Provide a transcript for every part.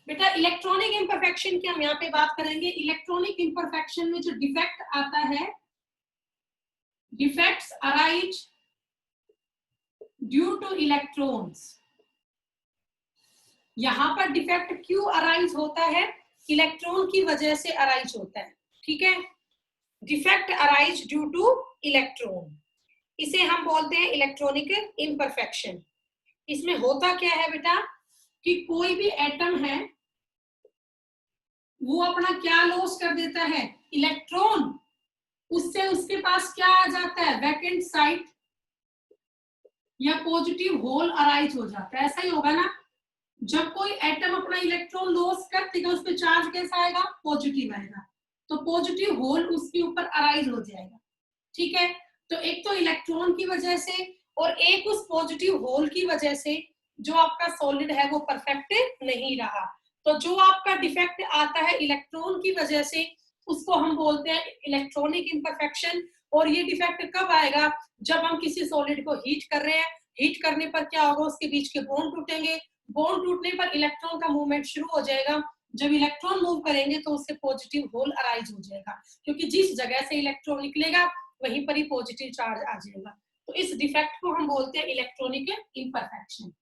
बेटा electronic imperfection की हम यहाँ पे बात करेंगे। इलेक्ट्रॉनिक इम्परफेक्शन में जो डिफेक्ट आता है, defects arise due two electrons. यहां पर डिफेक्ट क्यों अराइज होता है? इलेक्ट्रॉन की वजह से अराइज होता है। ठीक है, defect arise due two electron, इसे हम बोलते हैं इलेक्ट्रॉनिक इम्परफेक्शन। इसमें होता क्या है बेटा कि कोई भी एटम है वो अपना क्या लॉस कर देता है? इलेक्ट्रॉन। उससे उसके पास क्या आ जाता है? वैकेंट साइट या पॉजिटिव होल अराइज हो जाता है। ऐसा ही होगा ना, जब कोई एटम अपना इलेक्ट्रॉन लॉस कर देगा उस पर चार्ज कैसा आएगा? पॉजिटिव आएगा, तो पॉजिटिव होल उसके ऊपर अराइज हो जाएगा। ठीक है, तो एक तो इलेक्ट्रॉन की वजह से और एक उस पॉजिटिव होल की वजह से जो आपका सॉलिड है वो परफेक्ट नहीं रहा। तो जो आपका डिफेक्ट आता है इलेक्ट्रॉन की वजह से उसको हम बोलते हैं इलेक्ट्रॉनिक इम्परफेक्शन। और ये डिफेक्ट कब आएगा? जब हम किसी सॉलिड को हीट कर रहे हैं, हीट करने पर क्या होगा? उसके बीच के बॉन्ड टूटेंगे, बॉन्ड टूटने पर इलेक्ट्रॉन का मूवमेंट शुरू हो जाएगा। जब इलेक्ट्रॉन मूव करेंगे तो उससे पॉजिटिव होल अराइज हो जाएगा, क्योंकि जिस जगह से इलेक्ट्रॉन निकलेगा वहीं पर ही पॉजिटिव चार्ज आ जाएगा। तो इस डिफेक्ट को हम बोलते हैं इलेक्ट्रॉनिक इम्परफेक्शन।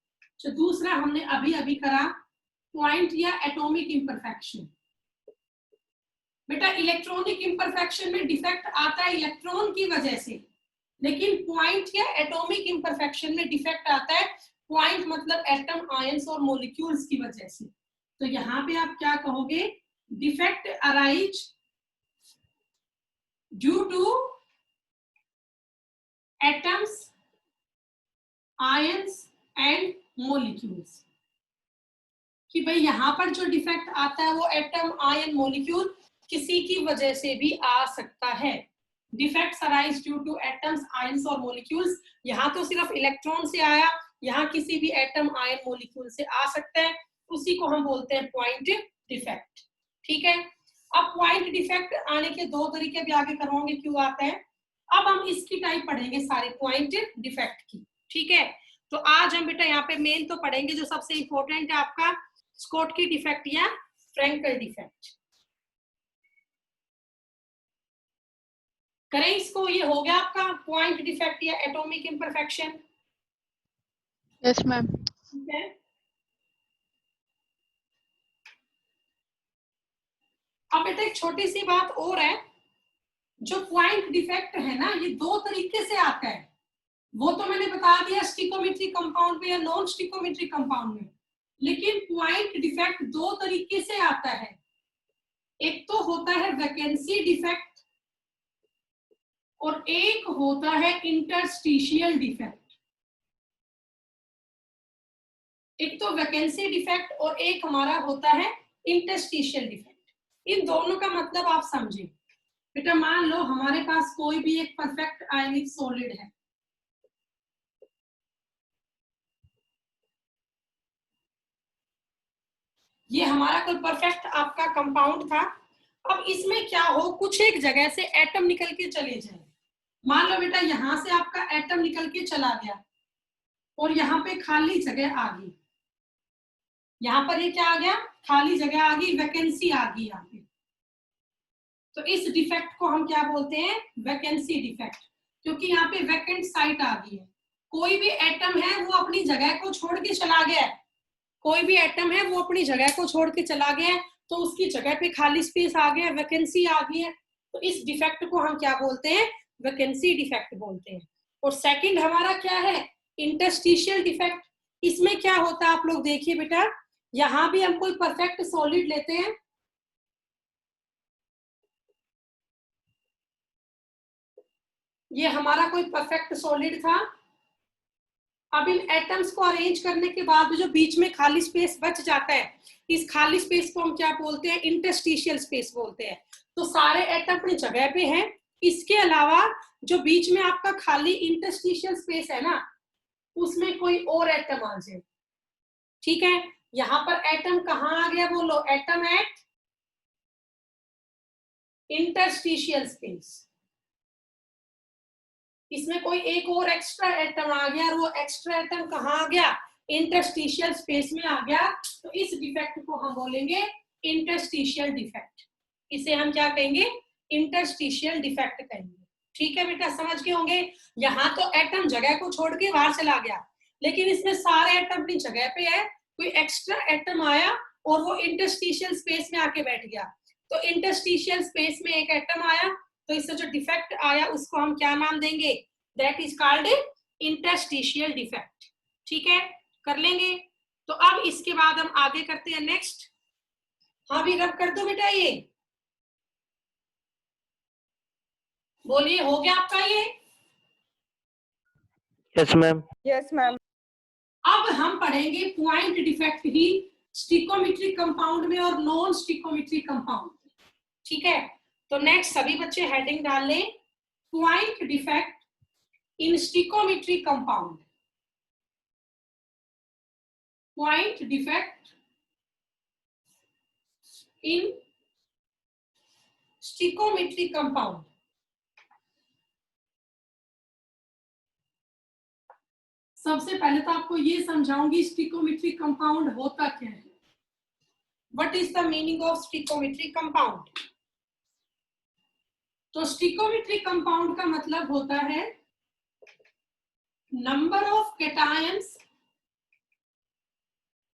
तो दूसरा हमने अभी अभी करा पॉइंट या एटॉमिक इम्परफेक्शन। बेटा इलेक्ट्रॉनिक इम्परफेक्शन में डिफेक्ट आता है इलेक्ट्रॉन की वजह से, लेकिन पॉइंट या एटॉमिक इम्परफेक्शन में डिफेक्ट आता है पॉइंट मतलब एटम, आयंस और मॉलिक्यूल्स की वजह से। तो यहाँ पे आप क्या कहोगे? Defect arise due two atoms, ions and molecules. कि भाई यहाँ पर जो डिफेक्ट आता है वो एटम, आयन, मॉलिक्यूल किसी की वजह से भी आ सकता है। Defects arise due two atoms, ions और मॉलिक्यूल्स। यहाँ तो सिर्फ इलेक्ट्रॉन से आया, यहाँ किसी भी एटम, आयन, मॉलिक्यूल से आ सकता है, उसी को हम बोलते हैं पॉइंट डिफेक्ट। ठीक है, अब पॉइंट डिफेक्ट आने के दो तरीके भी आगे करवाऊंगे क्यों आता है। अब हम इसकी टाइप पढ़ेंगे सारे पॉइंट डिफेक्ट की। ठीक है, तो आज हम बेटा यहाँ पे मेन तो पढ़ेंगे जो सबसे इंपॉर्टेंट है आपका स्कॉटकी डिफेक्ट या फ्रैंकल डिफेक्ट। करें इसको, ये हो गया आपका पॉइंट डिफेक्ट या एटॉमिक इम्परफेक्शन। Yes ma'am. ठीक है, अब बेटा एक छोटी सी बात और है, जो पॉइंट डिफेक्ट है ना ये दो तरीके से आता है। वो तो मैंने बता दिया स्टिकोमेट्री कंपाउंड में या नॉन स्टिकोमेट्री कंपाउंड में, लेकिन पॉइंट डिफेक्ट दो तरीके से आता है। एक तो होता है वैकेंसी डिफेक्ट और एक होता है इंटरस्टिशियल डिफेक्ट। एक तो वैकेंसी डिफेक्ट और एक हमारा होता है इंटरस्टिशियल डिफेक्ट। इन दोनों का मतलब आप समझे। बेटा मान लो हमारे पास कोई भी एक परफेक्ट आयनिक सॉलिड है, ये हमारा कोई परफेक्ट आपका कंपाउंड था। अब इसमें क्या हो, कुछ एक जगह से एटम निकल के चले जाए। मान लो बेटा यहां से आपका एटम निकल के चला गया और यहाँ पे खाली जगह आ गई। यहाँ पर ये क्या आ गया? खाली जगह आ गई, वैकेंसी आ गई यहाँ पे। तो इस डिफेक्ट को हम क्या बोलते हैं? वैकेंसी डिफेक्ट, क्योंकि यहाँ पे वैकेंट साइट आ गई है। कोई भी एटम है वो अपनी जगह को छोड़ के चला गया है, कोई भी एटम है वो अपनी जगह को छोड़ के चला गया है, तो उसकी जगह पे खाली स्पेस आ गया, वैकेंसी आ गई है। तो इस डिफेक्ट को हम क्या बोलते हैं? वैकेंसी डिफेक्ट बोलते हैं। और सेकंड हमारा क्या है? Interstitial defect. इसमें क्या होता है आप लोग देखिए बेटा, यहां भी हम कोई परफेक्ट सॉलिड लेते हैं, ये हमारा कोई परफेक्ट सॉलिड था। अब इन एटम्स को अरेंज करने के बाद जो बीच में खाली स्पेस बच जाता है, इस खाली स्पेस को हम क्या बोलते हैं? इंटरस्टिशियल स्पेस बोलते हैं। तो सारे एटम अपनी जगह पे हैं, इसके अलावा जो बीच में आपका खाली इंटरस्टिशियल स्पेस है ना, उसमें कोई और एटम आ जाए। ठीक है, यहाँ पर एटम कहाँ आ गया बोलो? Atom at interstitial space. इसमें कोई एक और एक्स्ट्रा एटम आ गया और वो एक्स्ट्रा एटम कहाँ आ गया? इंटरस्टिशियल स्पेस में आ गया, तो इस डिफेक्ट को हम बोलेंगे इंटरस्टिशियल डिफेक्ट। इसे हम क्या कहेंगे? इंटरस्टिशियल डिफेक्ट कहेंगे। ठीक है बेटा, समझ गए होंगे। यहाँ तो एटम जगह को छोड़ के बाहर चला गया, लेकिन इसमें सारे एटम अपनी जगह पे है, कोई एक्स्ट्रा एटम आया और वो इंटरस्टिशियल स्पेस में आके बैठ गया। तो इंटरस्टिशियल स्पेस में एक एटम आया, तो इससे जो डिफेक्ट आया उसको हम क्या नाम देंगे? That is called interstitial defect. ठीक है, कर लेंगे। तो अब इसके बाद हम आगे करते हैं नेक्स्ट। हाँ भी रब कर दो बेटा, ये बोलिए, हो गया आपका ये? Yes ma'am. Yes ma'am. अब हम पढ़ेंगे पॉइंट डिफेक्ट ही स्टिकोमेट्रिक कंपाउंड में और नॉन स्टिकोमेट्रिक कंपाउंड। ठीक है, तो नेक्स्ट सभी बच्चे हेडिंग डाल लें, point defect in stoichiometric compound. Point defect in stoichiometric compound. सबसे पहले तो आपको ये समझाऊंगी स्टिकोमेट्रिक कंपाउंड होता क्या है। What is the meaning of stoichiometric compound? तो स्टिकोमेट्रिक कंपाउंड का मतलब होता है number of cations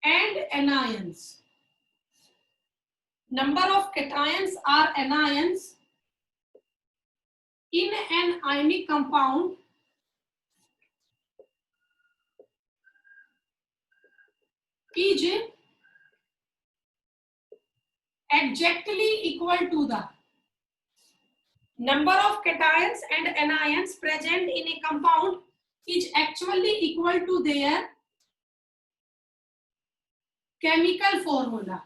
and anions. Number of cations or anions in an ionic compound is exactly equal to the number of cations and anions present in a compound is actually equal to their chemical formula।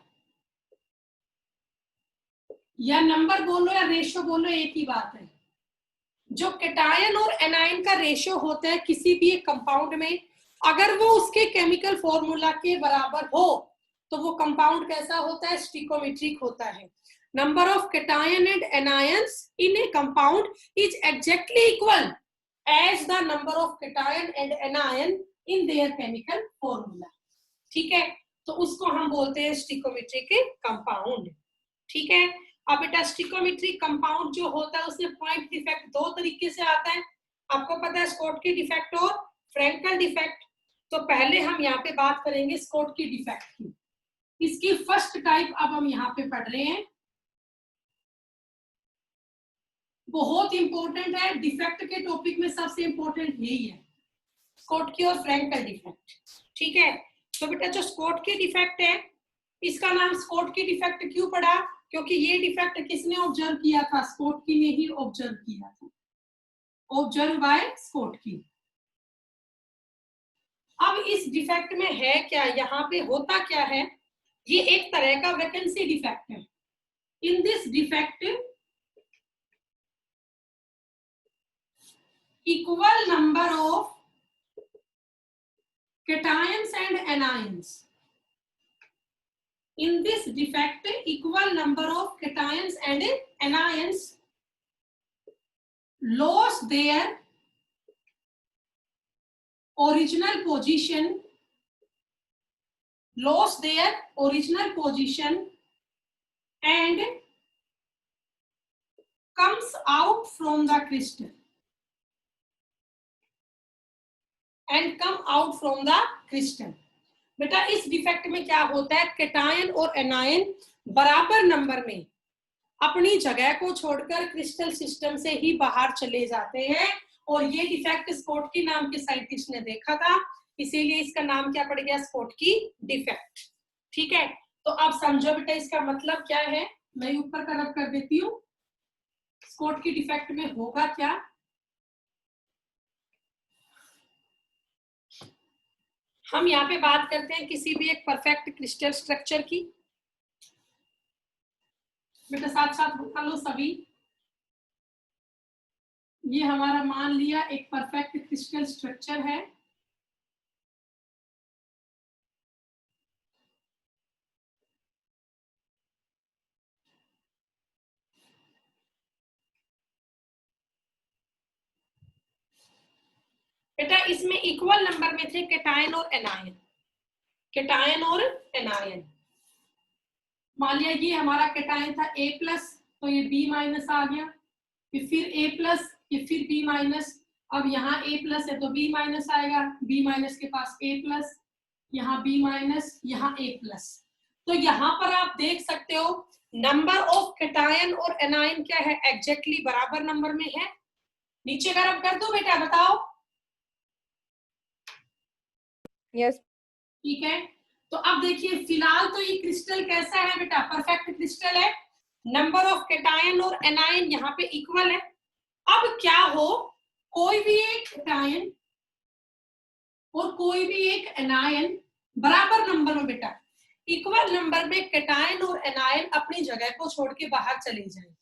या number बोलो या ratio बोलो, एक ही बात है। जो cation और anion का रेशियो होता है किसी भी एक कंपाउंड में, अगर वो उसके केमिकल फॉर्मूला के बराबर हो तो वो कंपाउंड कैसा होता है? स्टिकोमेट्रिक होता है। Number of cation and anions in a compound is exactly equal as the number of cation and anion in their chemical formula. ठीक है, तो उसको हम बोलते हैं स्टिकोमेट्रिक कंपाउंड। ठीक है, अब बेटा स्टिकोमेट्रिक कंपाउंड जो होता है उसमें पॉइंट डिफेक्ट दो तरीके से आता है। आपको पता है स्कोटकी डिफेक्ट और फ्रेंकल डिफेक्ट। तो पहले हम यहाँ पे बात करेंगे स्कोटकी डिफेक्ट की। इसकी फर्स्ट टाइप अब हम यहाँ पे पढ़ रहे हैं, बहुत इंपॉर्टेंट है। डिफेक्ट के टॉपिक में सबसे इंपॉर्टेंट यही है, स्कोटकी और फ्रेंकल डिफेक्ट। ठीक है, तो बेटा जो स्कोटकी डिफेक्ट है, इसका नाम स्कोटकी डिफेक्ट क्यों पड़ा? क्योंकि ये डिफेक्ट किसने ऑब्जर्व किया था? स्कोटकी ने ही ऑब्जर्व किया था, ऑब्जर्व बाय स्कोटकी। अब इस डिफेक्ट में है क्या, यहाँ पे होता क्या है? ये एक तरह का वैकेंसी डिफेक्ट है। In this defect equal number of cations and anions, in this defect equal number of cations and anions lost their original position and comes out from the crystal and come out from the crystal। बेटा इस defect में क्या होता है? Cation और anion बराबर number में अपनी जगह को छोड़कर क्रिस्टल सिस्टम से ही बाहर चले जाते हैं, और ये डिफेक्ट स्कोटकी नाम के साइंटिस्ट ने देखा था, इसीलिए इसका नाम क्या पड़ गया? Schottky defect. ठीक है, तो अब समझो बेटा इसका मतलब क्या है। मैं ऊपर का रब कर देती हूँ। स्कोटकी डिफेक्ट में होगा क्या? हम यहाँ पे बात करते हैं किसी भी एक परफेक्ट क्रिस्टल स्ट्रक्चर की। बेटा साथ साथ बता लो सभी। ये हमारा मान लिया एक परफेक्ट क्रिस्टल स्ट्रक्चर है। बेटा इसमें इक्वल नंबर में थे कैटायन और एनायन। कैटायन और एनायन। मान लिया ये हमारा कैटायन था A प्लस, तो ये B माइनस आ गया, ये फिर A प्लस, ये फिर B माइनस। अब यहाँ A प्लस है तो B माइनस आएगा, B माइनस के पास A प्लस, यहाँ B माइनस, यहाँ A प्लस। तो यहाँ पर आप देख सकते हो नंबर ऑफ कैटायन और एनायन क्या है, एग्जैक्टली बराबर नंबर में है। नीचे अगर अब कर दो बेटा, बताओ। यस ठीक है, तो अब देखिए फिलहाल तो ये क्रिस्टल कैसा है बेटा, परफेक्ट क्रिस्टल है। नंबर ऑफ कैटायन और एनायन यहाँ पे इक्वल है। अब क्या हो, कोई भी एक कैटायन और कोई भी एक एनायन बराबर नंबर में बेटा, इक्वल नंबर में कैटायन और एनायन अपनी जगह को छोड़ के बाहर चले जाएं।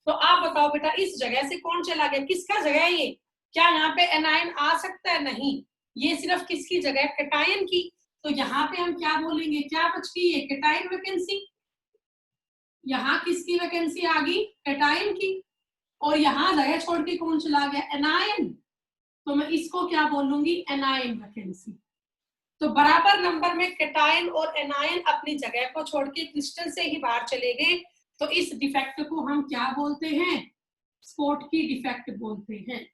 तो आप बताओ बेटा, इस जगह से कौन चला गया, किसका जगह है ये? क्या यहाँ पे एनायन आ सकता है? नहीं, ये सिर्फ किसकी जगह है, कैटायन की। तो यहाँ पे हम क्या बोलेंगे, क्या बच गई, ये कैटायन वैकेंसी। यहाँ किसकी वैकेंसी आ गई, कैटायन की। और यहाँ जगह छोड़ के कौन चला गया, एनायन। तो मैं इसको क्या बोलूंगी, एनायन वैकेंसी। तो बराबर नंबर में कैटायन और एनायन अपनी जगह को छोड़ के क्रिस्टल से ही बाहर चले गए। तो इस डिफेक्ट को हम क्या बोलते हैं, स्कोटकी डिफेक्ट बोलते हैं।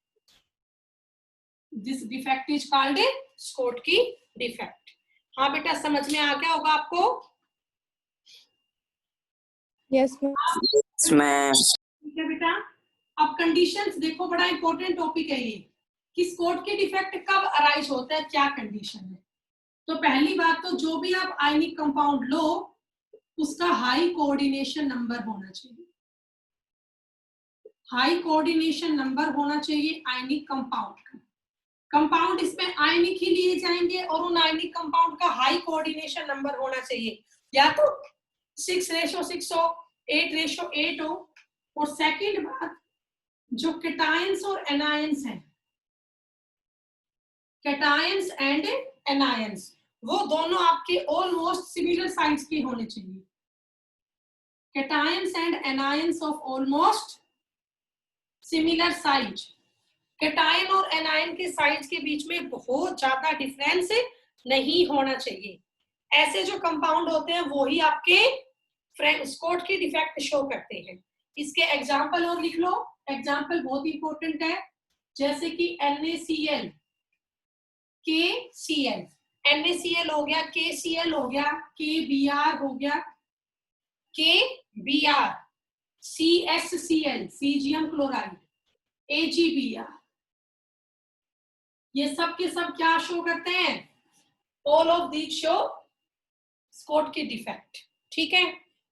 This defect is called a Schottky defect. हाँ बेटा, समझ में आ गया होगा आपको? Yes ma'am. ठीक है बेटा, अब कंडीशंस देखो, बड़ा इंपॉर्टेंट टॉपिक है ये कि स्कोटकी डिफेक्ट कब अराइज होता है, क्या कंडीशन है। तो पहली बात तो जो भी आप आयनिक कंपाउंड लो उसका हाई कोऑर्डिनेशन नंबर होना चाहिए। हाई कोऑर्डिनेशन नंबर होना चाहिए आयनिक कंपाउंड का। कंपाउंड इसमें आयनिक ही लिए जाएंगे और उन आयनिक कंपाउंड का हाई कोऑर्डिनेशन नंबर होना चाहिए, या तो 6:6 हो, 8:8 हो। और सेकंड बात, जो कैटायंस और एनायंस हैं, कैटायंस एंड एनायंस, वो दोनों आपके ऑलमोस्ट सिमिलर साइज के होने चाहिए। Cations and anions of almost similar size. Cation और एनायन के साइज के बीच में बहुत ज्यादा डिफरेंस नहीं होना चाहिए। ऐसे जो कंपाउंड होते हैं वो ही आपके स्कोटकी डिफेक्ट शो करते हैं। इसके एग्जांपल और लिख लो, एग्जांपल बहुत इंपॉर्टेंट है, जैसे कि NaCl, KCl, NaCl हो गया, KCl हो गया, KBr हो गया, KBr, CSCl, caesium chloride, AgBr, ये सब के सब क्या शो करते हैं, all of these show Schottky defect. ठीक है,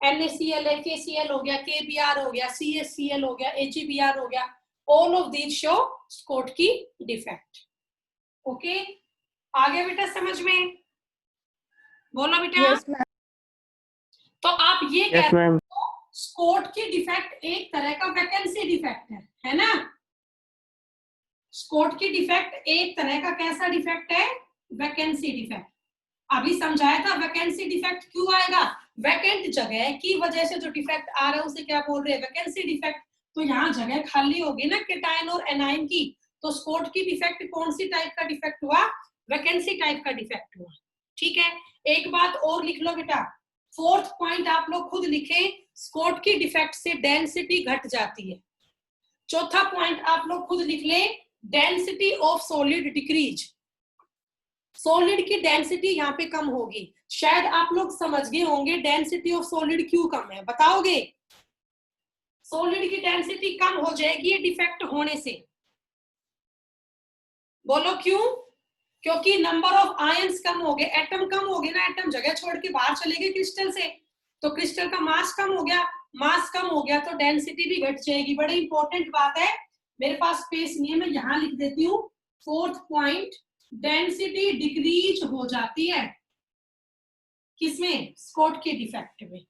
NaCl है, KCl हो गया, KBr हो गया, CSCl हो गया, AgBr हो गया, all of these show Schottky defect. Okay, आगे बेटा समझ में, बोलो बेटा। यस मैम तो आप ये यस कहते मैम। हो स्कोटकी डिफेक्ट एक तरह का वैकेंसी डिफेक्ट है ना। स्कोटकी डिफेक्ट एक तरह का कैसा डिफेक्ट है, वैकेंसी डिफेक्ट। अभी समझाया था वैकेंसी डिफेक्ट क्यों आएगा, वैकेंट जगह की वजह से जो डिफेक्ट आ रहा है उसे क्या बोल रहे हैं, वैकेंसी डिफेक्ट। तो यहाँ जगह खाली होगी ना कैटायन और एनायन की, तो स्कोटकी डिफेक्ट कौन सी टाइप का डिफेक्ट हुआ, वैकेंसी टाइप का डिफेक्ट हुआ। ठीक है, एक बात और लिख लो बेटा, फोर्थ पॉइंट आप लोग खुद लिखे, स्कोटकी डिफेक्ट से डेंसिटी घट जाती है। चौथा पॉइंट आप लोग खुद लिख ले, density of solid decrease, solid की डेंसिटी यहाँ पे कम होगी। शायद आप लोग समझ गए होंगे डेंसिटी ऑफ सॉलिड क्यों कम है, बताओगे? सॉलिड की डेंसिटी कम हो जाएगी ये डिफेक्ट होने से, बोलो क्यों? क्योंकि नंबर ऑफ आयंस कम हो गए, एटम कम हो गए ना, एटम जगह छोड़ के बाहर चले गए क्रिस्टल से, तो क्रिस्टल का मास कम हो गया, मास कम हो गया तो डेंसिटी भी घट जाएगी। बड़ी इंपॉर्टेंट बात है, मेरे पास स्पेस नहीं है, मैं यहां लिख देती हूँ। फोर्थ पॉइंट, डेंसिटी डिक्रीज हो जाती है, किसमें, स्कोटकी डिफेक्ट में।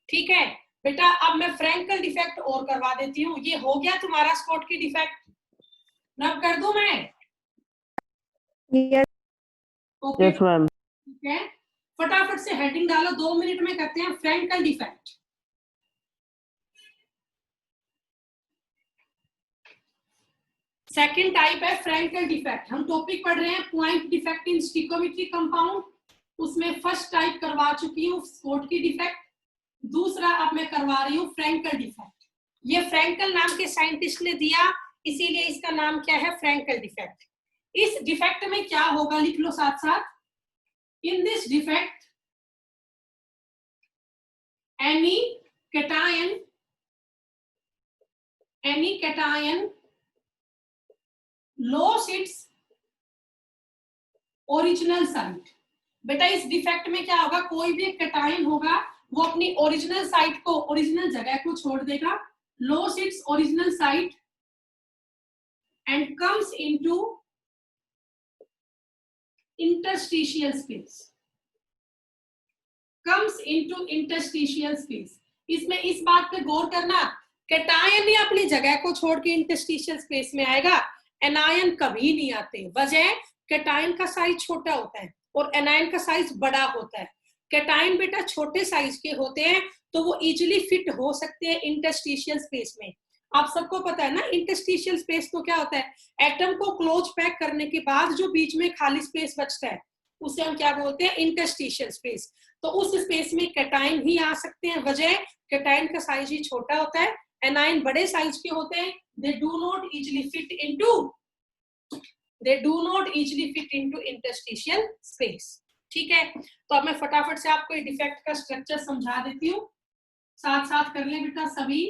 ठीक है बेटा, अब मैं फ्रैंकल डिफेक्ट और करवा देती हूँ। ये हो गया तुम्हारा स्कोटकी डिफेक्ट, नब कर दूं मैं? Yes okay yes ma'am. ठीक है, फटाफट से हेडिंग डालो, 2 मिनट में करते हैं फ्रैंकल डिफेक्ट। सेकंड टाइप है फ्रैंकल डिफेक्ट। हम टॉपिक पढ़ रहे हैं पॉइंट डिफेक्ट इन स्टिकोमेट्री कंपाउंड, उसमें फर्स्ट टाइप करवा चुकी हूँ स्कॉट की डिफेक्ट, दूसरा अब मैं करवा रही हूँ फ्रैंकल डिफेक्ट। ये फ्रैंकल नाम के साइंटिस्ट ने दिया, इसीलिए इसका नाम क्या है, फ्रैंकल डिफेक्ट। इस डिफेक्ट में क्या होगा, लिख लो साथ साथ, in this defect any cation lost its original site. बेटा इस डिफेक्ट में क्या होगा, कोई भी कैटायन होगा वो अपनी ओरिजिनल साइट को, ओरिजिनल जगह को छोड़ देगा, loss its original site and comes into interstitial space, comes into interstitial space. इसमें इस बात पे गौर करना, कैटायन ही अपनी जगह को छोड़ के इंटरस्टिशियल स्पेस में आएगा, एनायन कभी नहीं आते। वजह, कैटायन का साइज छोटा होता है और एनायन का साइज बड़ा होता है। कैटायन बेटा छोटे साइज के होते हैं तो वो इजीली फिट हो सकते हैं इंटरस्टिशियल स्पेस में। आप सबको पता है ना इंटरस्टिशियल स्पेस तो क्या होता है, एटम को क्लोज पैक करने के बाद जो बीच में खाली स्पेस बचता है उसे हम क्या बोलते हैं, इंटरस्टिशियल स्पेस। तो उस स्पेस में कैटायन ही आ सकते हैं, वजह कैटायन का साइज ही छोटा होता है, एनायन बड़े साइज के होते हैं, they do not easily fit into interstitial space। ठीक है, तो अब मैं फटाफट से आपको डिफेक्ट का स्ट्रक्चर समझा देती हूँ, साथ साथ कर ले बेटा सभी।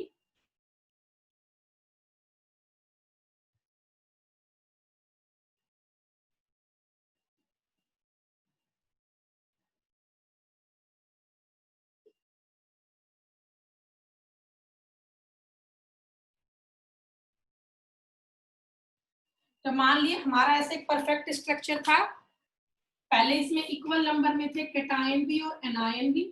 तो मान लिए हमारा ऐसा एक परफेक्ट स्ट्रक्चर था, पहले इसमें इक्वल नंबर में थे कैटायन भी और एनायन भी।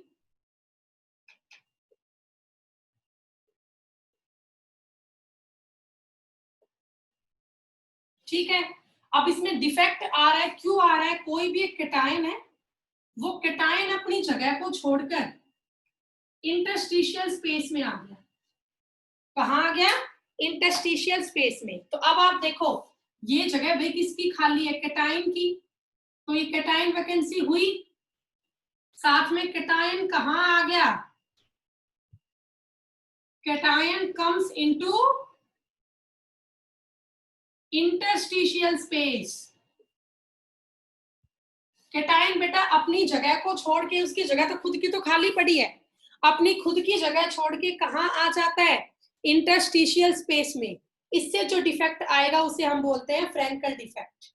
ठीक है, अब इसमें डिफेक्ट आ रहा है, क्यों आ रहा है, कोई भी एक कैटायन है, वो कैटायन अपनी जगह को छोड़कर इंटरस्टिशियल स्पेस में आ गया। कहाँ आ गया, इंटरस्टिशियल स्पेस में। तो अब आप देखो ये जगह भाई किसकी खाली है, कैटायन की, तो ये कैटायन वैकेंसी हुई, साथ में कैटायन कहाँ आ गया, cation comes into interstitial space. Cation बेटा अपनी जगह को छोड़ के, उसकी जगह तो खुद की तो खाली पड़ी है, अपनी खुद की जगह छोड़ के कहाँ आ जाता है, इंटरस्टिशियल स्पेस में। इससे जो डिफेक्ट आएगा उसे हम बोलते हैं फ्रैंकल डिफेक्ट।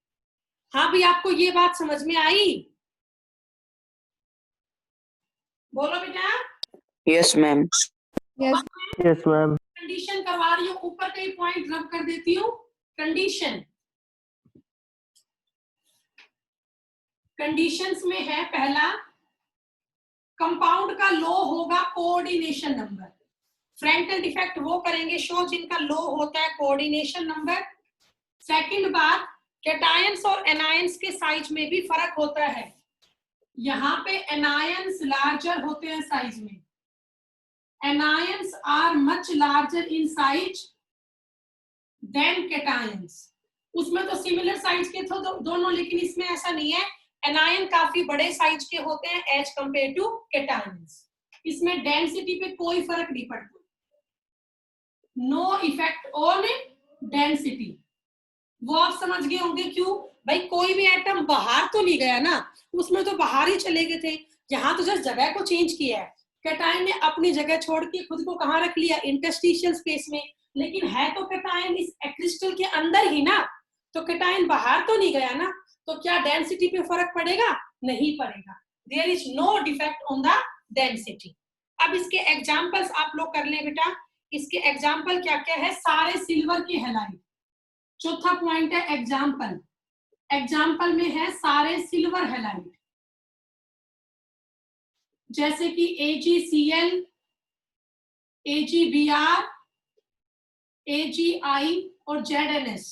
हाँ भी आपको ये बात समझ में आई, बोलो बेटा। Yes ma'am. Yes. Yes ma'am. Condition करवा रही हूँ, ऊपर कई पॉइंट रब कर देती हूँ। कंडीशन, कंडीशंस में है पहला, कंपाउंड का लो होगा कोऑर्डिनेशन नंबर। फ्रैंकल डिफेक्ट वो करेंगे शो जिनका लो होता है कोऑर्डिनेशन नंबर। सेकंड बात, कैटायंस और एनायंस के साइज में भी फर्क होता है, यहाँ पे एनायंस लार्जर होते हैं साइज में, anions are much larger in size than cations. उसमें तो सिमिलर साइज के थे दोनों, लेकिन इसमें ऐसा नहीं है, एनायन काफी बड़े साइज के होते हैं एज कंपेयर टू कैटायंस। इसमें डेंसिटी पे कोई फर्क नहीं पड़ता, नो इफेक्ट ऑन डेंसिटी। वो आप समझ गए होंगे क्यों, भाई कोई भी एटम बाहर तो नहीं गया ना, उसमें तो बाहर ही चले गए थे, यहाँ तो जस्ट जगह को चेंज किया है। कैटायन ने अपनी जगह छोड़ के खुद को कहाँ रख लिया, इंटरस्टिशियल स्पेस में, लेकिन है तो कैटायन इस क्रिस्टल के अंदर ही ना, तो कैटायन बाहर तो नहीं गया ना, तो क्या डेंसिटी पे फर्क पड़ेगा, नहीं पड़ेगा। There is no defect on the density. अब इसके एग्जाम्पल्स आप लोग कर ले बेटा, इसके एग्जाम्पल क्या क्या है, सारे सिल्वर के हैलाइड। चौथा पॉइंट है एग्जाम्पल, एग्जाम्पल में है सारे सिल्वर हैलाइड, जैसे कि AgCl, AgBr, AgI और ZnS।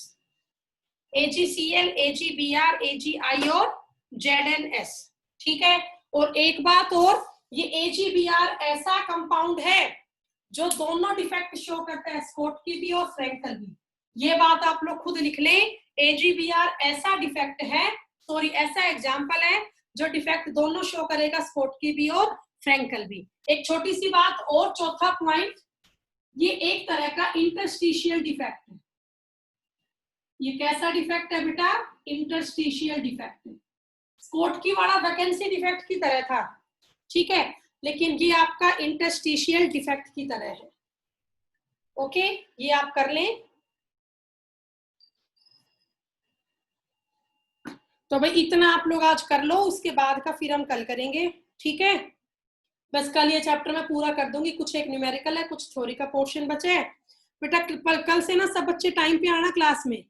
AgCl, AgBr, AgI और ZnS। ठीक है, और एक बात और, ये AgBr ऐसा कंपाउंड है जो दोनों डिफेक्ट शो करता है, स्कॉट की भी और फ्रैंकल भी। ये बात आप लोग खुद लिख लें, AgBr ऐसा डिफेक्ट है, सॉरी ऐसा एग्जाम्पल है जो डिफेक्ट दोनों शो करेगा, स्कोटकी भी और फ्रेंकल भी। एक छोटी सी बात और, चौथा पॉइंट, ये एक तरह का इंटरस्टिशियल डिफेक्ट है। ये कैसा डिफेक्ट है बेटा? इंटरस्टिशियल डिफेक्ट है। स्कोटकी वाला वैकेंसी डिफेक्ट की तरह था, ठीक है, लेकिन ये आपका इंटरस्टिशियल डिफेक्ट की तरह है। ओके, ये आप कर लें। तो भाई इतना आप लोग आज कर लो, उसके बाद का फिर हम कल करेंगे, ठीक है। बस कल ये चैप्टर मैं पूरा कर दूंगी, कुछ एक न्यूमेरिकल है, कुछ थ्योरी का पोर्शन बचे है बेटा। कल से ना सब बच्चे टाइम पे आना क्लास में।